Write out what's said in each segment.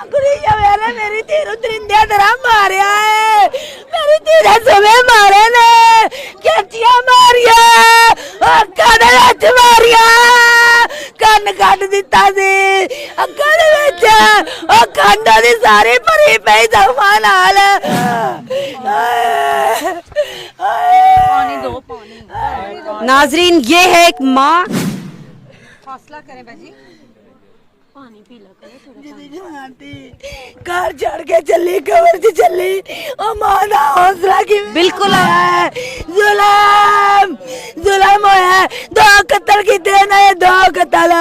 कुड़ी जवेले मेरी तीर दरिंदे तरह मारिया है मेरी तीर सवे मारे ने कैचिया मारिया अक्का दे विच मारिया कन्न कट दिता सी अक्का दे विच ओ खंडा दी सारी भरी पई जख्मां नाल पानी दो पानी। नाजरीन ये है एक माँ, हौसला करें बाजी, पानी पी लो घर चढ़ के चली कबर च चली ओ मां दा हौसला की बिल्कुल है जुलम जुलम होया दो कत्ल कीते ने दो कत्ल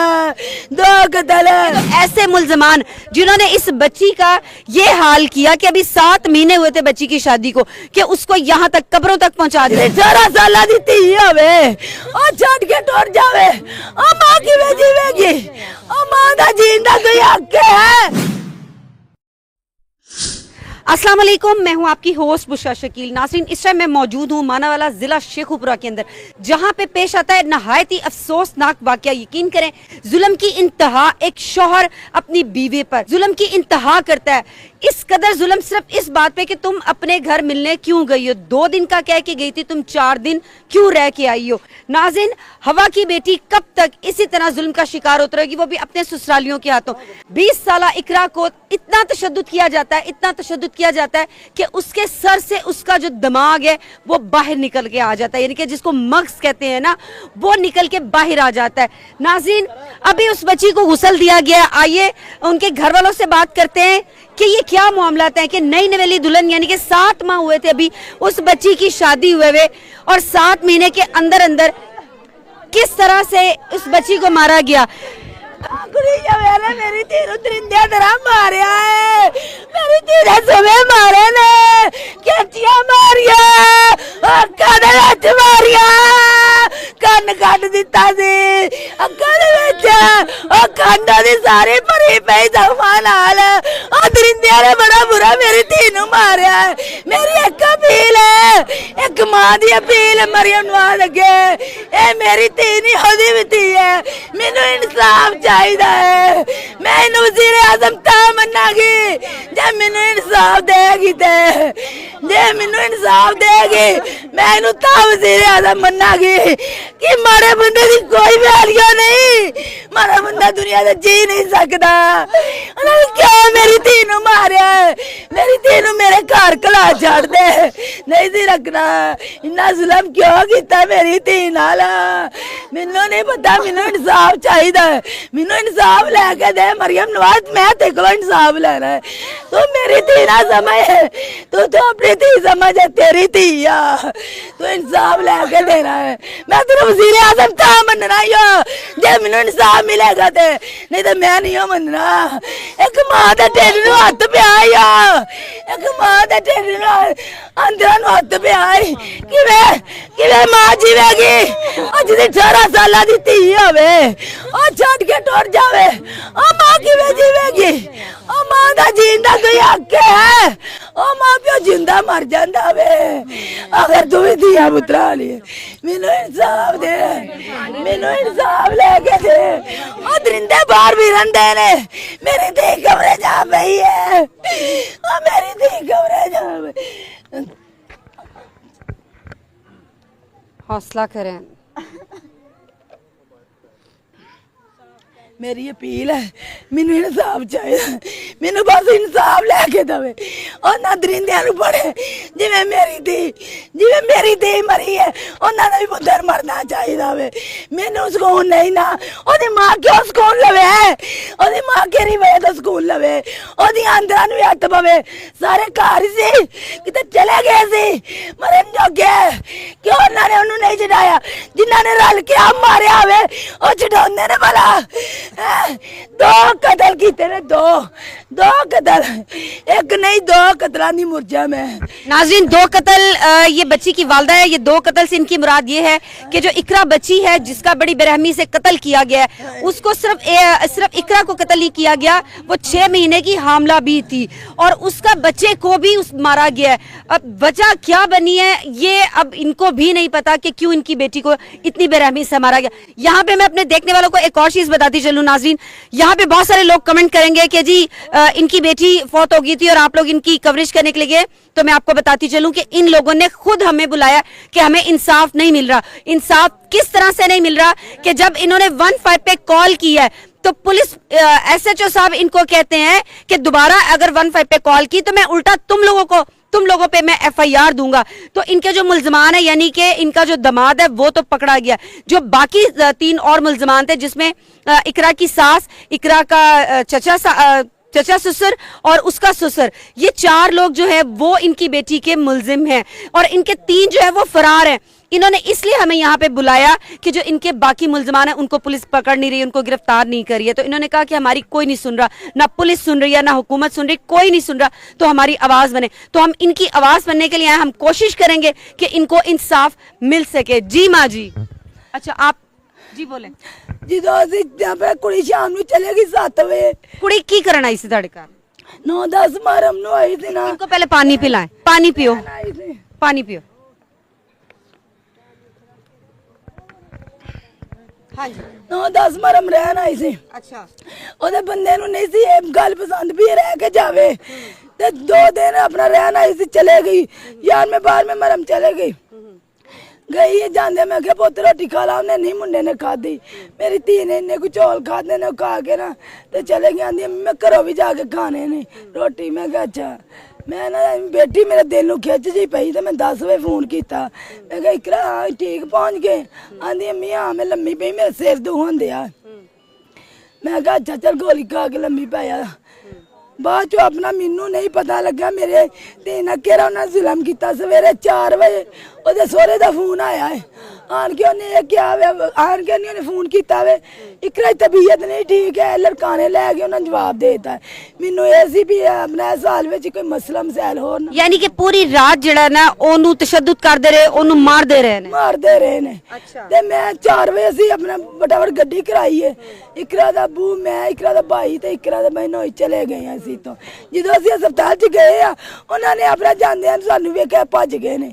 ऐसे मुल्जमान जिन्होंने इस बच्ची का ये हाल किया कि अभी 7 महीने हुए थे बच्ची की शादी को कि उसको यहाँ तक कब्रों तक पहुँचा दिया। 18 साल दी धी होवे ओ छड़ के टुर जावे ओ मां किवें जीवेगी ओ मां दा जीण दा कोई हक है। अस्सलाम वालेकुम, मैं हूं आपकी होस्ट बुशरा शकील। नाज़रीन इस टाइम मैं मौजूद हूं मानावाला जिला शेखुपुरा के अंदर, जहां पे पेश आता है नहायत ही अफसोसनाक वाकया। यकीन करें जुल्म की इंतहा, एक शौहर अपनी बीवी पर जुल्म की इंतहा करता है। इस कदर जुल्म सिर्फ इस बात पे कि तुम अपने घर मिलने क्यों गई हो, 2 दिन का कह के गई थी, तुम 4 दिन क्यों रह के आई हो। नाज़रीन हवा की बेटी कब तक इसी तरह जुल्म का शिकार होती रहेगी, वो भी अपने ससुरालियों के हाथों। 20 साल इकरा को इतना तशद्दुद किया जाता है, इतना तशद्दुद किया जाता है कि उसके सर से उसका जो दिमाग है वो बाहर निकल के आ जाता है, यानी कि जिसको मग्ज कहते हैं ना, वो निकल के बाहर आ जाता है। नाज़रीन अभी उस बच्ची को गुस्ल दिया गया। आइए उनके घर वालों से बात करते हैं कि ये क्या मामलात है कि नई नवेली दुल्हन यानी कि 7 माह हुए थे अभी उस बच्ची की शादी हुए और 7 महीने के अंदर अंदर किस तरह से उस बच्ची को मारा गया। कुड़ी जवेले मेरी तीर दरिंदे तरह मारिया है मेरी तीर सवे मारे ने कैचिया मारिया अक्का दे विच मारिया कन्न कट दिता सी अक्का दे विच ओ खंडा दी सारी भरी पई जख्मां नाल ओ दरिंदे ने बड़ा बुरा मेरी धी नूं मारिया। मेरी एक अपील है, एक मां दी अपील मरियम नवाज अगे, ए मेरी धी नहीं ओदी भी धी है, मैनू इंसाफ चाहिदा है। मैं वज़ीर आज़म ता मन्नागी जे मैनू इंसाफ देगी ते जे मैनू इंसाफ देगी मैं इनू ता वज़ीर आज़म मन्नागी कि माड़े बंदे दी कोई वैल्यू नहीं, माड़ा बंदा दुनिया ते जी नहीं सकदा। उन्होंने क्यों मेरी धी नू मारिया, मेरी धी नू मेरे घर कला छड़ दे, नहीं सी रखना। इन्ना जुल्म क्यों कीता मेरी धी नाल, मैनू नहीं पता, मैनू इंसाफ चाहिदा, मैनू इंसाफ लेके दे मरियम नवाज, मैं तेरे को इंसाफ लेना है। तू मेरी धी ना समझ, तू तो अपनी धी समझ, तेरी धी आ, तू इंसाफ लेके देना है। मैं तेरा वज़ीर आज़म था मनना यो जे मैनू इंसाफ मिलेगा ते, नहीं तो मैं नहीं हो मनना। एक मां दे ढिड नूं हत्थ पिया या, एक मां दे ढिड नूं अंदरां नूं हत्थ पिया, किवें किवें मां जीवेगी अज दी 18 साल दी धी होवे ओ छड़ के टुर जावे, ओ मां किवें जीवेगी, ओ मां दा जीण दा कोई हक है, ओ मां प्यो जिंदा मर जांदा वे। अगर तू भी दिया पुत्रा लिए मैनू इंसाफ दे, मैनू इंसाफ लेके दे। ओ दरिंदे बाहर भी रहिंदे ने, मेरी धी कमरे जा पई है, ओ मेरी धी कमरे जा पई। हौसला करें। मेरी अपील है, मैनू इंसाफ चाहिए, मैनू बस इंसाफ लेके दवे। और ना दरिंदियां नूं पड़े जिवें मेरी धी मरी है, उन्हां दा भी पुत्तर मरना चाहिदा वे। मैनू सुकून नहीं ना, ओदी मां क्यों सुकून लवे, ओदी मां केरी वजह तो सुकून लवे, ओदी अंदरां नूं हत्थ पवे। सारे घर सी किते चले गए सी मरन जोगे, क्यों उन्हां ने ओनू नहीं छडाया, जिन्हां ने रल के आ मारिया होवे ओ छडाउंदे ने भला। 2 कतल कीते ने, 2 कतल, एक नहीं 2 कतलां दी मुरजा मैं। नाजरीन, दो कत्ल, ये बच्ची की वालदा है, ये दो कत्ल से इनकी मुराद ये है कि जो इकरा बच्ची है जिसका बड़ी बेरहमी से कत्ल किया गया है, उसको सिर्फ इकरा को कत्ल नहीं किया गया, वो 6 महीने की हामला भी थी और उसका बच्चे को भी मारा गया है। अब वजह क्या बनी है ये अब इनको भी नहीं पता कि क्यों इनकी बेटी को इतनी बेरहमी से मारा गया। यहाँ पे मैं अपने देखने वालों को एक और चीज बताती चलूं नाजरीन, यहाँ पे बहुत सारे लोग कमेंट करेंगे कि जी इनकी बेटी फौत हो गई थी और आप लोग इनकी कवरेज करने के लिए गए, तो मैं आपको बताती चलूं कि इन लोगों ने खुद हमें बुलाया कि हमें इंसाफ नहीं मिल रहा। इंसाफ किस तरह से नहीं मिल रहा कि जब इन्होंने 15 पे कॉल की है तो पुलिस SHO साहब इनको कहते हैं कि दोबारा अगर 15 पे कॉल की तो मैं उल्टा तुम लोगों पे मैं FIR दूंगा। तो इनके जो मुल्जमान है यानी कि इनका जो दामाद है वो तो पकड़ा गया, जो बाकी 3 और मुल्जमान थे जिसमें इकरा की सास, इकरा का चचा ससुर और उसका ससुर, ये 4 लोग जो है वो इनकी बेटी के मुल्जिम हैं और इनके 3 जो है वो फरार हैं। इन्होंने इसलिए हमें यहाँ पे बुलाया कि जो इनके बाकी मुल्जमान हैं उनको पुलिस पकड़ नहीं रही, उनको गिरफ्तार नहीं कर रही है। तो इन्होंने कहा कि हमारी कोई नहीं सुन रहा, ना पुलिस सुन रही है ना हुकूमत सुन रही, कोई नहीं सुन रहा, तो हमारी आवाज बने। तो हम इनकी आवाज बनने के लिए आए, हम कोशिश करेंगे कि इनको इंसाफ मिल सके। जी माँ जी, अच्छा आप जी बोले। ਜਦੋਂ ਅਸੀਂ ਜਾਪੇ ਕੁੜੀ ਸ਼ਾਮ ਨੂੰ ਚਲੇਗੀ 7 ਵਜੇ, कुड़ी की करना इसी ਤੁਹਾਡੇ ਘਰ? 9-10 ਮਰਮ ਨੂੰ ਆਈ ਸੀ ਨਾ। इनको पहले पानी पिलाएं, पानी पियो, ਆਈ ਸੀ पानी पियो। हाँ जी, 9-10 ਮਰਮ ਰਹਿਣ ਆਈ ਸੀ। अच्छा ਉਹਦੇ ਬੰਦੇ ਨੂੰ ਨਹੀਂ ਸੀ ਇਹ ਗੱਲ ਪਸੰਦ ਵੀ ਇਹ ਰਹਿ ਕੇ ਜਾਵੇ ਤੇ 2 ਦਿਨ ਆਪਣਾ ਰਹਿਣ ਆਈ ਸੀ, ਚਲੇ ਗਈ ਯਾਰ ਮੈਂ ਬਾਹਰ में मरम चले गई। ਗਈ ਹੈ ਜਾਂਦੇ ਮੈਂ ਕਿਹਾ ਪੁੱਤ ਰੋਟੀ ਖਾ ਲਾ, ਉਹਨੇ ਨਹੀਂ ਮੁੰਡੇ ਨੇ ਖਾਧੀ। ਮੇਰੀ ਧੀ ਨੇ ਇੰਨੇ ਕੁ ਚੌਲ ਖਾਦੇ ਨੇ, ਉਹ ਖਾ ਕੇ ਨਾ ਤੇ ਚਲੇ ਗਈ। ਆਂਦੀ ਮੈਂ ਘਰੋਂ ਵੀ ਜਾ ਕੇ ਖਾਣੇ ਨੇ ਰੋਟੀ। ਮੈਂ ਕਿਹਾ ਅੱਛਾ। ਮੈਂ ਨਾ ਬੇਟੀ ਮੇਰੇ ਦਿਲ ਨੂੰ ਖਿੱਚ ਜੀ ਪਈ ਤੇ ਮੈਂ 10 ਵਜੇ ਫੋਨ ਕੀਤਾ। ਮੈਂ ਕਿਹਾ ਇਕਰਾ ਠੀਕ ਪਹੁੰਚ ਗਏ? ਆਂਦੀ ਅੰਮੀ ਹਾਂ ਮੈਂ ਲੰਮੀ ਪਈ, ਮੇਰੇ ਸਿਰ ਦੁਖ ਹੁੰਦੇ ਆ। ਮੈਂ ਕਿਹਾ ਅੱਛਾ ਚੱਲ ਗੋਲੀ ਖਾ ਕੇ ਲੰਮੀ ਪੈ ਜਾ। ਬਾਅਦ ਚੋਂ ਆਪਣਾ ਮੈਨੂੰ ਨਹੀਂ ਪਤਾ ਲੱਗਾ ਮੇਰੇ ਤੇ ਨਾ ਕਿਹੜਾ ਉਹਨਾਂ ਜ਼ੁਲਮ ਕੀਤਾ। ਸਵੇਰੇ 4 ਵਜੇ ਉਹਦੇ ਸਹੁਰੇ ਦਾ ਫੋਨ ਆਇਆ ਹੈ, ਆਣ ਕੇ ਉਹਨੇ ਇਹ ਕਿਹਾ ਵੇ, ਆਣ ਕੇ ਉਹਨੇ ਫੋਨ ਕੀਤਾ ਵੇ ਇਕਰਾ ਦੀ ਤਬੀਅਤ ਨਹੀਂ ਠੀਕ ਹੈ, ਲੜਕਾਣੇ ਲੈ ਕੇ ਉਹਨਾਂ ਜਵਾਬ ਦੇ ਦਿੱਤਾ। ਮੈਨੂੰ ਇਹ ਸੀ ਵੀ ਆਪਣਾ ਸਾਲ ਵਿੱਚ ਕੋਈ ਮਸਲਾ ਮਸੈਲ ਹੋਰ ਨਾ, यानी कि पूरी रात ਜਿਹੜਾ ਨਾ ਉਹਨੂੰ ਤਸ਼ੱਦਦ ਕਰਦੇ ਰਹੇ, ਉਹਨੂੰ ਮਾਰਦੇ ਰਹੇ ਨੇ। ਮਾਰਦੇ ਰਹੇ ਨੇ। ਅੱਛਾ। ਤੇ ਮੈਂ 4 ਵਜੇ ਅਸੀਂ ਆਪਣਾ ਫਟਾਫਟ ਗੱਡੀ ਕਰਾਈ ਹੈ। ਇਕਰਾ ਦਾ ਬੂ, ਮੈਂ, ਇਕਰਾ ਦਾ ਭਾਈ ਤੇ ਇਕਰਾ ਦਾ ਬਹਿਨੋਈ ਚਲੇ ਗਏ ਆ ਅਸੀਂ ਤੋਂ। ਜਦੋਂ ਅਸੀਂ ਹਸਪਤਾਲ 'ਚ ਗਏ ਆ ਉਹਨਾਂ ਨੇ ਆਪਣਾ ਜਾਂਦਿਆਂ ਸਾਨੂੰ ਵੇਖਿਆ ਭੱਜ ਗਏ ਨੇ।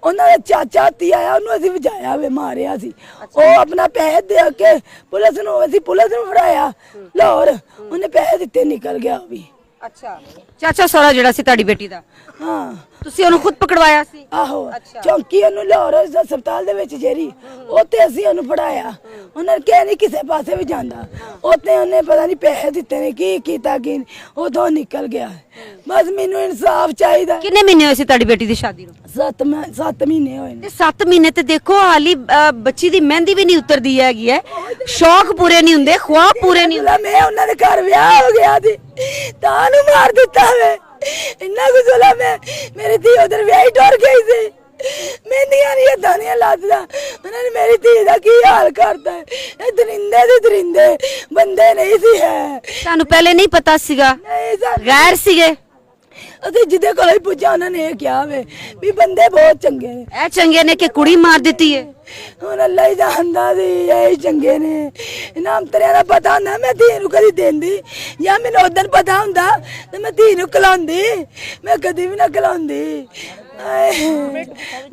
ਉਹਨਾਂ ਦਾ ਚਾਚਾ ਤੀ ਆਇਆ, ਉਹਨੂੰ ਅਸੀਂ ਵਜਾਇਆ ਵੇ, ਮਾਰਿਆ ਸੀ। ਉਹ ਆਪਣਾ ਪੈਸੇ ਦੇ ਕੇ ਪੁਲਿਸ ਨੂੰ, ਅਸੀਂ ਪੁਲਿਸ ਨੂੰ ਫੜਾਇਆ ਲਾਹੌਰ, ਉਹਨੇ ਪੈਸੇ ਦਿੱਤੇ, ਨਿਕਲ ਗਿਆ ਉਹ ਵੀ। ਅੱਛਾ, ਚਾਚਾ ਸਹੁਰਾ ਜਿਹੜਾ ਸੀ ਤੁਹਾਡੀ ਬੇਟੀ ਦਾ, ਹਾਂ ਤੁਸੀਂ ਉਹਨੂੰ ਖੁਦ ਪਕੜਵਾਇਆ ਸੀ? ਆਹੋ, ਚੌਂਕੀ ਉਹਨੂੰ ਲਾਹੌਰ ਹਸਪਤਾਲ ਦੇ ਵਿੱਚ ਜਿਹੜੀ ਉੱਥੇ ਅਸੀਂ ਉਹਨੂੰ ਫੜਾਇਆ। ਉਹਨਾਂ ਨੇ ਕਿਹਾ ਨਹੀਂ ਕਿਸੇ ਪਾਸੇ ਵੀ ਜਾਂਦਾ। ਉੱਥੇ ਉਹਨੇ ਪਤਾ ਨਹੀਂ ਪੈਸੇ ਦਿੱਤੇ ਨੇ, ਕੀ ਕੀਤਾ ਕੀ, ਉਦੋਂ ਨਿਕਲ ਗਿਆ। ਬਸ ਮੈਨੂੰ ਇਨਸਾਫ ਚਾਹੀਦਾ। ਕਿੰਨੇ ਮਹੀਨੇ ਹੋਏ ਸੀ ਤੁਹਾਡੀ ਬੇਟੀ ਦੀ ਸ਼ਾਦੀ ਨੂੰ? 7 ਮਹੀਨੇ ਹੋਏ ਨੇ। ਤੇ 7 ਮਹੀਨੇ ਤੇ ਦੇਖੋ ਹਾਲੀ ਬੱਚੀ ਦੀ ਮਹਿੰਦੀ ਵੀ ਨਹੀਂ ਉਤਰਦੀ ਹੈਗੀ ਹੈ, ਸ਼ੌਕ ਪੂਰੇ ਨਹੀਂ ਹੁੰਦੇ, ਖੁਆਬ ਪੂਰੇ ਨਹੀਂ ਹੁੰਦੇ। ਮੈਂ ਉਹਨਾਂ ਦੇ ਘਰ ਵਿਆਹ ਹੋ ਗਿਆ ਸੀ ਤਾਂ ਨੂੰ ਮਾਰ ਦਿੱਤਾ ਵੇ। ਇੰਨਾ ਕੁ ਜ਼ੁਲਮ ਹੈ। ਮੇਰੀ ਧੀ ਉਧਰ ਵਿਆਹੀ ਟੁਰ ਗਈ ਸੀ, ਮਹਿੰਦੀਆਂ ਨਹੀਂ ਏਦਾਂ ਦੀਆਂ ਲੱਦਦਾ। ਉਹਨਾਂ ਨੇ ਮੇਰੀ ਧੀ ਦਾ ਕੀ ਹਾਲ ਕਰਤਾ। ਇਹ ਦਰਿੰਦੇ ਦੇ ਦਰਿੰਦੇ ਬੰਦੇ ਨਹੀਂ ਸੀ ਹੈ। ਤੁਹਾਨੂੰ ਪਹਿਲੇ ਨਹੀਂ ਪਤਾ ਸੀਗਾ? ਨਹੀਂ ਸਰ, ਗੈਰ ਸੀਗੇ? ਅਸੀਂ ਜਿਹਦੇ ਕੋਲ ਹੀ ਪੁੱਛਿਆ ਉਹਨਾਂ ਨੇ ਇਹ ਕਿਹਾ ਵੇ ਵੀ ਬੰਦੇ ਬਹੁਤ ਚੰਗੇ ਨੇ। ਇਹ ਚੰਗੇ ਨੇ ਕਿ ਕੁੜੀ ਮਾਰ ਦਿੱਤੀ ਹੈ? ਹੁਣ ਅੱਲਾ ਹੀ ਜਾਣਦਾ ਸੀ ਇਹ ਚੰਗੇ ਨੇ। ਇਨਾਮ ਤੇਰਿਆਂ ਦਾ ਪਤਾ ਹੁੰਦਾ ਮੈਂ ਧੀ ਨੂੰ ਕਦੀ ਦਿੰਦੀ, ਜਾਂ ਮੈਨੂੰ ਉਦੋਂ ਪਤਾ ਹੁੰਦਾ ਤੇ ਮੈਂ ਧੀ ਨੂੰ ਖਿਲਾਉਂਦੀ, ਮੈਂ ਕਦੀ ਵੀ ਨਾ ਖਿਲਾਉਂਦੀ।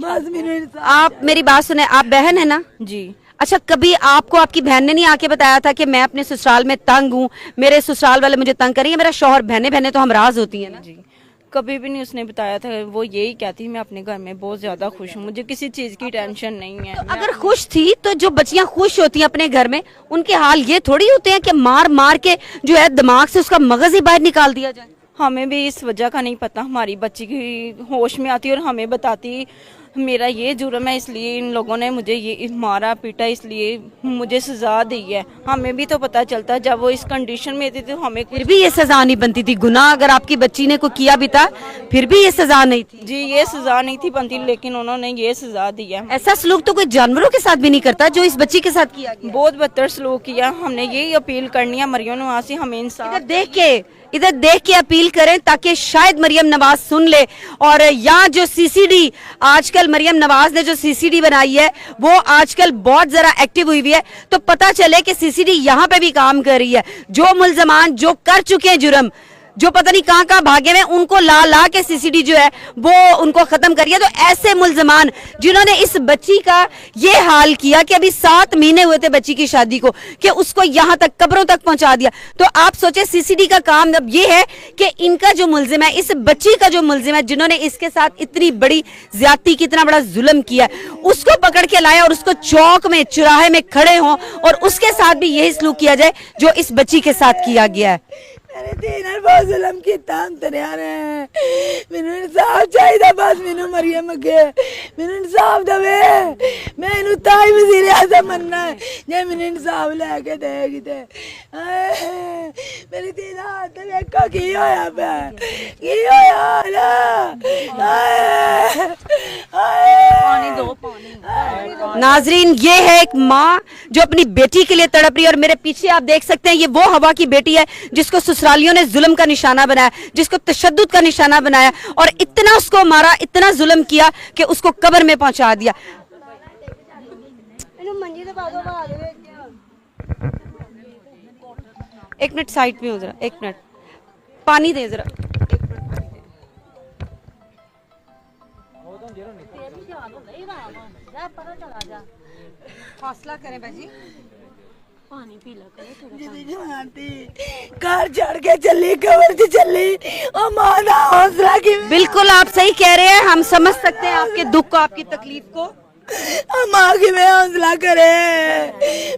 बस मेरे आप मेरी बात सुने, आप बहन है ना जी? अच्छा, कभी आपको आपकी बहन ने नहीं आके बताया था कि मैं अपने ससुराल में तंग हूँ, मेरे ससुराल वाले मुझे तंग करेंगे? मेरा शौहर, बहनें तो हम राज होती है ना जी। कभी भी नहीं उसने बताया था। वो यही कहती मैं अपने घर में बहुत ज्यादा खुश हूँ, मुझे किसी चीज की टेंशन नहीं है। अगर खुश थी तो जो बच्चियां खुश होती हैं अपने घर में, उनके हाल ये थोड़ी होते हैं कि मार मार के जो है दिमाग से उसका मगज ही बाहर निकाल दिया जाए। हमें भी इस वजह का नहीं पता। हमारी बच्ची की होश में आती और हमें बताती मेरा ये जुर्म है, इसलिए इन लोगों ने मुझे ये मारा पीटा, इसलिए मुझे सजा दी है। हमें भी तो पता चलता जब वो इस कंडीशन में थी तो हमें फिर भी ये सजा नहीं बनती थी। गुनाह अगर आपकी बच्ची ने कोई किया भी था फिर भी ये सजा नहीं थी जी, ये सजा नहीं थी बनती, लेकिन उन्होंने ये सजा दी है। ऐसा सलूक तो कोई जानवरों के साथ भी नहीं करता जो इस बच्ची के साथ किया गया। बहुत बदतर सलूक किया। हमने यही अपील करनी है मरियम नवाज से, हमें इंसाफ। इधर देख के इधर देख के अपील करें ताकि शायद मरियम नवाज सुन ले। और यहाँ जो सीसीडी आजकल मरियम नवाज ने जो सीसीडी बनाई है वो आजकल बहुत जरा एक्टिव हुई है, तो पता चले कि सीसीडी यहाँ पे भी काम कर रही है। जो मुल्जमान जो कर चुके हैं जुर्म, जो पता नहीं कहां कहां भागे हुए, उनको ला ला के सीसीडी जो है वो उनको खत्म करिए। तो ऐसे मुल्जमान जिन्होंने इस बच्ची का ये हाल किया कि अभी 7 महीने हुए थे बच्ची की शादी को, कि उसको यहां तक कब्रों तक पहुंचा दिया, तो आप सोचे सीसीडी का काम अब ये है कि इनका जो मुल्जिम है, इस बच्ची का जो मुल्जिम है, जिन्होंने इसके साथ इतनी बड़ी ज्यादती की, इतना बड़ा जुल्म किया, उसको पकड़ के लाया और उसको चौक में चौराहे में खड़े हों और उसके साथ भी यही सलूक किया जाए जो इस बच्ची के साथ किया गया है। मेरे तीन बहुत जुल्म किया अंतरिया ने, मैनू इंसाफ चाहिए बस, मैनू मरियम अगे मैनू इंसाफ दवे। मैं इनू ताई वजीर आज़म बनना है जे मैनू इंसाफ लैके देगी ते। मेरी तीन हाथ वेखो की होया पे, की होया पानी दो, पानी। नाजरीन, ये है एक माँ जो अपनी बेटी के लिए तड़प रही है और मेरे पीछे आप देख सकते हैं ये वो हवा की बेटी है जिसको ससुरालियों ने जुल्म का निशाना बनाया, जिसको तशद्दुद का निशाना बनाया और इतना उसको मारा, इतना जुल्म किया कि उसको कब्र में पहुंचा दिया। एक मिनट साइड में हो जरा, एक मिनट पानी दे जरा। हौसला करें बाजी, पानी पी लो कार चढ़ के चली, कवर से चली और मादा हौसला की। बिल्कुल आप सही कह रहे हैं, हम समझ सकते हैं आपके दुख को, आपकी तकलीफ को। माँ की मैं हौसला करे,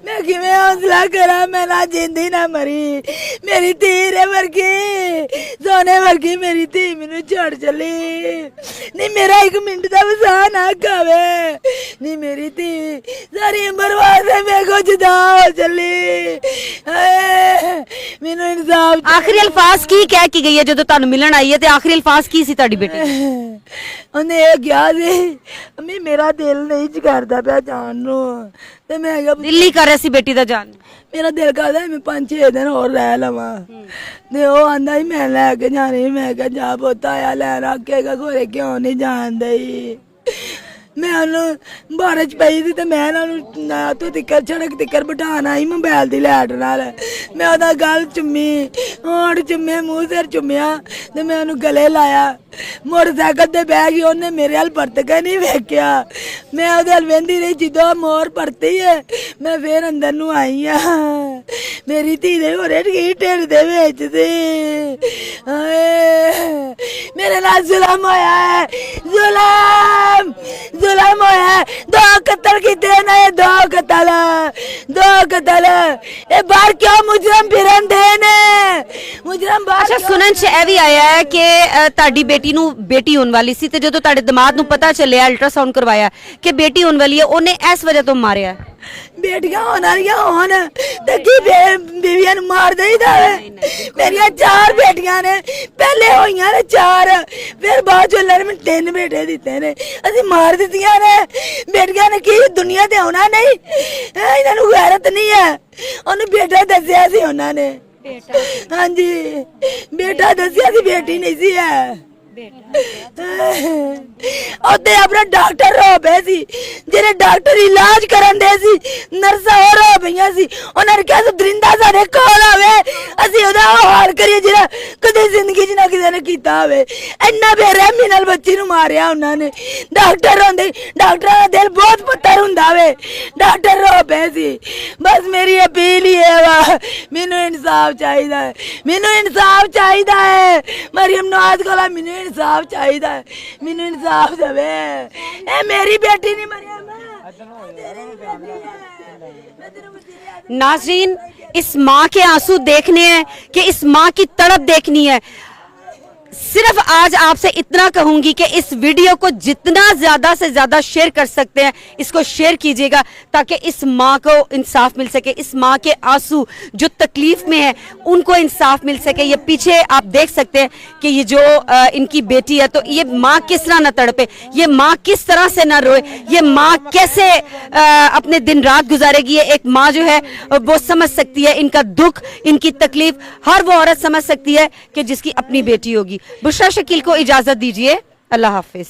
मैं कि मैं हौसला करा, मैं ना जिंदी ना मरी, मेरी धी रे वर्गी सोने वर्गी मेरी धी मैनू छोड़ चली, नहीं मेरा 1 मिनट का वसा ना खावे, नहीं मेरी धी सारी उम्र वास्ते मेरे को जुदा हो चली। मैनू इंसाफ। आखिरी अल्फाज की क्या की गई है जो तुहानू मिलन आई है, ते आखिरी अल्फाज की सी तुहाडी बेटी? उन्हें ये क्या सी, अम्मी मेरा दिल नहीं करदा पिया जान नू, ते मैं क्या दिल नहीं कर रहा सी बेटी दा जान? मेरा दिल करदा मैं 5-6 दिन और रह लवां, ते ओ आंदा ही मैं लैके जानी, मैं क्या जा पोता आया लैन आखेगा घोरे क्यों नहीं जान दई। मैं उन्होंने बारिश पई थी, मैं तो तिक्कर सड़क तिक्कर बिठाना ही मोबाइल की लाइट नाल, मैं ओदा गल चुम्मी, होंठ चुम्मे, मूँह सिर चुम्मिया, ते मैं उन्होंने गले लाया, मोटरसाइकिल ते बह गई, उन्हें मेरे हल परत के नहीं वेख्या, मैं ओदे हल वेंदी रही, जो मोर परती है मैं फिर अंदर नू आई हाँ। मेरी धी दे होरे ढिड दे विच सी, मेरे नाल जुल्म होया है, जुल्म जुल्म होया, 2 कत्ल किते ने, 2 कत्ल ये बाहर क्यों मुजरम फिरन दे ने, मुजरम बाहर। अच्छा, सुनन च ਇਹ ਵੀ ਆਇਆ है कि ਤੁਹਾਡੀ बेटी ਨੂੰ बेटी होने वाली सी, ਤੇ ਜਦੋਂ ਤੁਹਾਡੇ ਦਿਮਾਗ ਨੂੰ ਪਤਾ ਚੱਲਿਆ, ਅਲਟਰਾਸਾਊਂਡ ਕਰਵਾਇਆ कि बेटी होने वाली है, ਉਹਨੇ ਇਸ ਵਜ੍ਹਾ ਤੋਂ ਮਾਰਿਆ। बेटियां होना होन ते की बीवियां मार देईदा है। मेरिया 4 बेटियां ने, पहले होइयां ने 4, फिर बाद चो लड़ में 3 बेटे दिते ने, असी मार दित्तियां ने। बेटियां ने की दुनिया ते आउणा नहीं, इन्हां नूं गैरत नहीं है। ओनू बेटा दस्सिया सी उन्हां ने, हाँ जी बेटा दस्सिया सी, बेटी नहीं सी है। ओते अपना डॉक्टर रो पे सी, जेरे डॉक्टर इलाज करन दे सी, नर्सा और रो पईयां सी, उन्हां ने कहा तू दरिंदा साडे कोल आवे, असी ओदा हाल करिए जेड़ा कदे जिंदगी च ना किसे ने कीता होवे। इन्ना बेरहमी नाल बच्ची नूं मारिया उन्हां ने। डॉक्टर होंदे, डॉक्टरां दा दिल बहुत पत्थर हुंदा वे, डॉक्टर रो पे सी। बस मेरी अपील ही है वा, मैनू इंसाफ चाहिदा है, मैनू इंसाफ चाहिदा है। मरियम नवाज कोला मैनू इंसाफ चाहिए, मैनू इंसाफ देवे। ए मेरी बेटी नहीं मरियम, नाज़रीन, इस माँ के आंसू देखने हैं कि इस माँ की तड़प देखनी है। सिर्फ आज आपसे इतना कहूंगी कि इस वीडियो को जितना ज्यादा से ज्यादा शेयर कर सकते हैं इसको शेयर कीजिएगा, ताकि इस माँ को इंसाफ मिल सके, इस माँ के आंसू जो तकलीफ में है उनको इंसाफ मिल सके। ये पीछे आप देख सकते हैं कि ये जो इनकी बेटी है, तो ये माँ किस तरह न तड़पे, ये माँ किस तरह से ना रोए, ये माँ कैसे अपने दिन रात गुजारेगी। ये एक माँ जो है वो समझ सकती है इनका दुख, इनकी तकलीफ, हर वो औरत समझ सकती है कि जिसकी अपनी बेटी होगी। बुशरा शकील को इजाजत दीजिए, अल्लाह हाफिज।